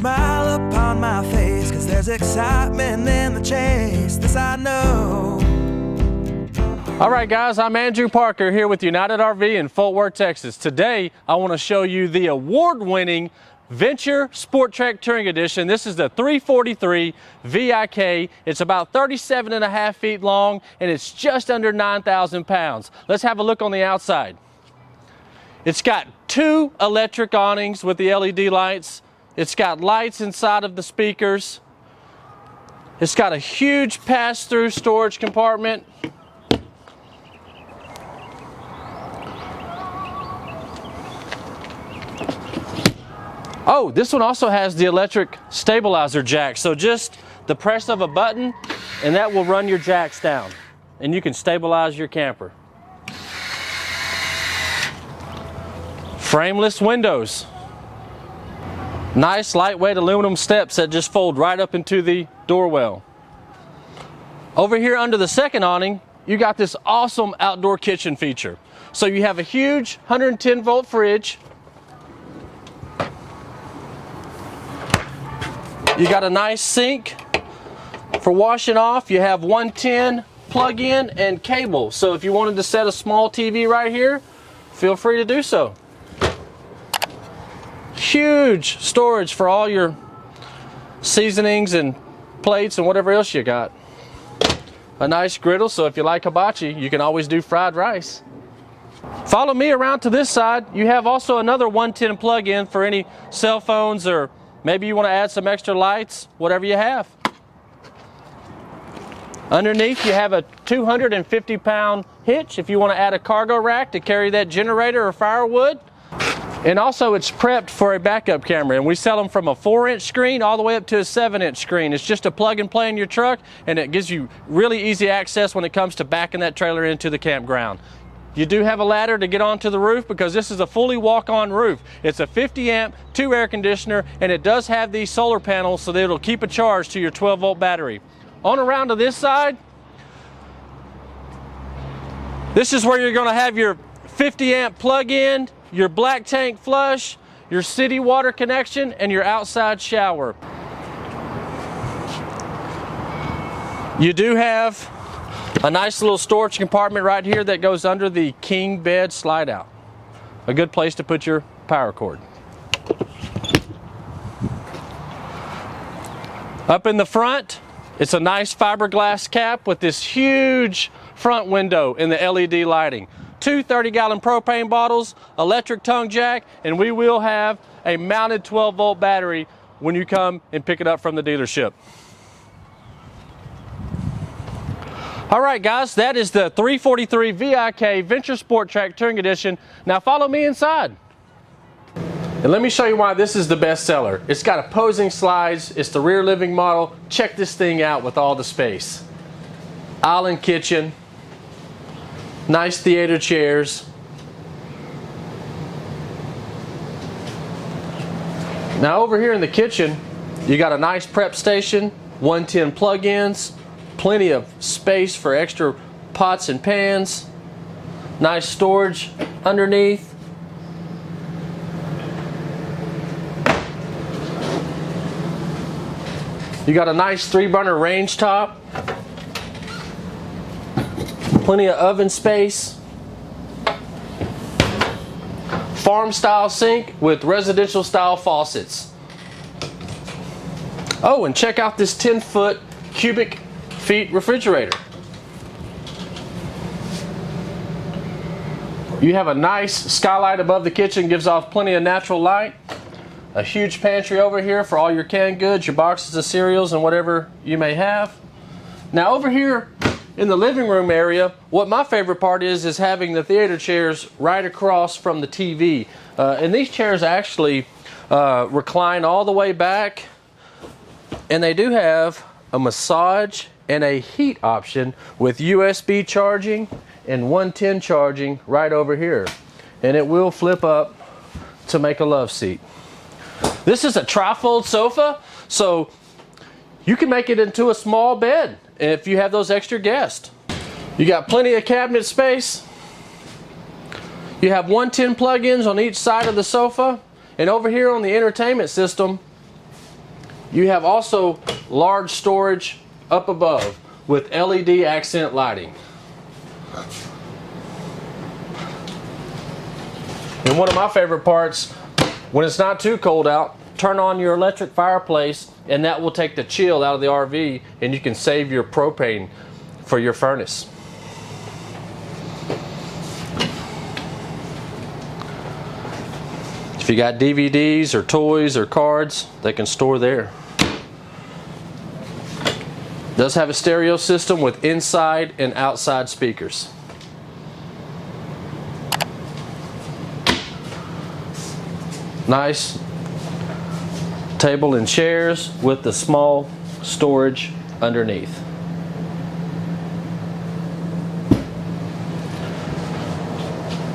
smile upon my face, 'cause there's excitement in the chase, this I know. All right guys, I'm Andrew Parker here with United RV in Fort Worth, Texas. Today I want to show you the award-winning Venture Sporttrek Touring Edition. This is the 343 VIK. It's about 37.5 feet long and it's just under 9,000 pounds. Let's have a look on the outside. It's got 2 electric awnings with the LED lights. It's got lights inside of the speakers. It's got a huge pass-through storage compartment. Oh, this one also has the electric stabilizer jack. So just the press of a button and that will run your jacks down and you can stabilize your camper. Frameless windows. Nice lightweight aluminum steps that just fold right up into the door well. Over here under the second awning, you got this awesome outdoor kitchen feature. So you have a huge 110 volt fridge. You got a nice sink for washing off. You have 110 plug-in and cable. So if you wanted to set a small TV right here, feel free to do so. Huge storage for all your seasonings and plates and whatever else you got. A nice griddle, so if you like hibachi, you can always do fried rice. Follow me around to this side. You have also another 110 plug-in for any cell phones, or maybe you want to add some extra lights, whatever you have. Underneath you have a 250-pound hitch if you want to add a cargo rack to carry that generator or firewood. And also it's prepped for a backup camera, and we sell them from a 4-inch screen all the way up to a 7-inch screen. It's just a plug and play in your truck, and it gives you really easy access when it comes to backing that trailer into the campground. You do have a ladder to get onto the roof because this is a fully walk-on roof. It's a 50 amp, 2 air conditioner, and it does have these solar panels so that it'll keep a charge to your 12 volt battery. On around to this side, this is where you're gonna have your 50 amp plug-in, your black tank flush, your city water connection, and your outside shower. You do have a nice little storage compartment right here that goes under the king bed slide out. A good place to put your power cord. Up in the front, it's a nice fiberglass cap with this huge front window in the LED lighting. 2 30-gallon propane bottles, electric tongue jack, and we will have a mounted 12 volt battery when you come and pick it up from the dealership. All right guys, that is the 343 VIK Venture Sporttrek Touring Edition. Now follow me inside. And let me show you why this is the best seller. It's got opposing slides, it's the rear living model. Check this thing out with all the space. Island kitchen, nice theater chairs. Now over here in the kitchen, you got a nice prep station, 110 plug-ins, plenty of space for extra pots and pans, nice storage underneath. You got a nice 3-burner range top, plenty of oven space, farm style sink with residential style faucets. Oh, and check out this 10-foot cubic feet refrigerator. You have a nice skylight above the kitchen, gives off plenty of natural light. A huge pantry over here for all your canned goods, your boxes of cereals, and whatever you may have. Now over here in the living room area, what my favorite part is having the theater chairs right across from the TV. And these chairs actually recline all the way back, and they do have a massage and a heat option with USB charging and 110 charging right over here. And it will flip up to make a love seat. This is a tri-fold sofa, so you can make it into a small bed if you have those extra guests. You got plenty of cabinet space. You have 110 plug-ins on each side of the sofa. And over here on the entertainment system, You have also large storage up above with LED accent lighting. And one of my favorite parts, when it's not too cold out, turn on your electric fireplace and that will take the chill out of the RV and you can save your propane for your furnace. If you got DVDs or toys or cards, they can store there. Does have a stereo system with inside and outside speakers. Nice table and chairs with the small storage underneath.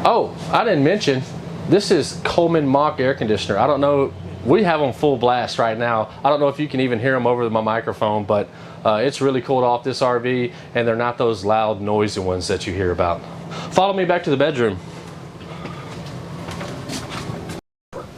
Oh, I didn't mention, this is Coleman Mach air conditioner. I don't know, we have them full blast right now. I don't know if you can even hear them over my microphone, but it's really cooled off this RV, and they're not those loud, noisy ones that you hear about. Follow me back to the bedroom.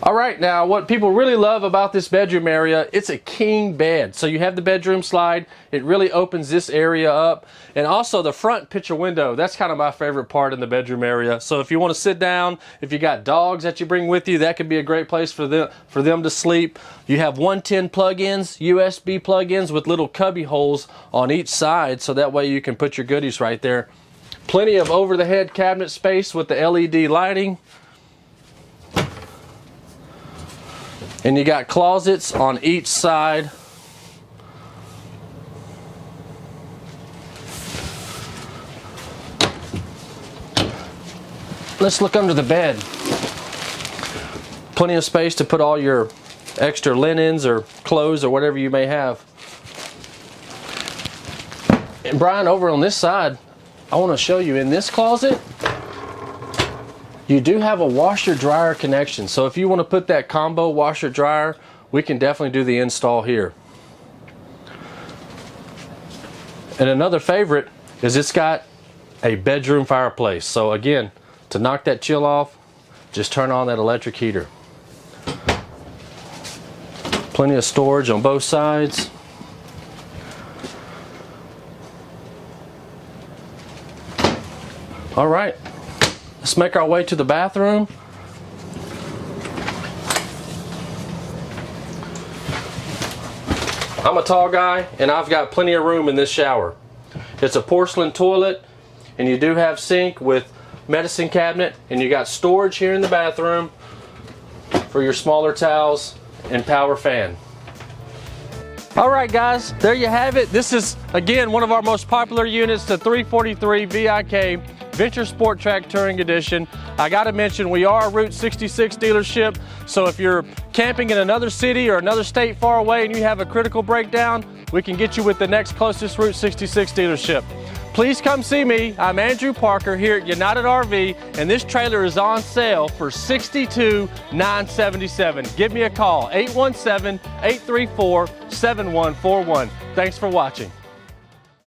All right, now what people really love about this bedroom area, it's a king bed. So you have the bedroom slide, it really opens this area up. And also the front picture window, that's kind of my favorite part in the bedroom area. So if you want to sit down, if you got dogs that you bring with you, that could be a great place for them to sleep. You have 110 plug-ins, USB plug-ins with little cubby holes on each side, so that way you can put your goodies right there. Plenty of over-the-head cabinet space with the LED lighting. And you got closets on each side. Let's look under the bed. Plenty of space to put all your extra linens or clothes or whatever you may have. And Brian, over on this side, I want to show you in this closet, you do have a washer dryer connection. So if you want to put that combo washer dryer, we can definitely do the install here. And another favorite is it's got a bedroom fireplace. So again, to knock that chill off, just turn on that electric heater. Plenty of storage on both sides. All right. Let's make our way to the bathroom. I'm a tall guy and I've got plenty of room in this shower. It's a porcelain toilet and you do have sink with medicine cabinet, and you got storage here in the bathroom for your smaller towels and power fan. Alright guys, there you have it. This is again one of our most popular units, the 343 VIK Venture Sporttrek Touring Edition. I gotta mention, we are a Route 66 dealership, so if you're camping in another city or another state far away and you have a critical breakdown, we can get you with the next closest Route 66 dealership. Please come see me. I'm Andrew Parker here at United RV, and this trailer is on sale for $62,977. Give me a call, 817-834-7141. Thanks for watching.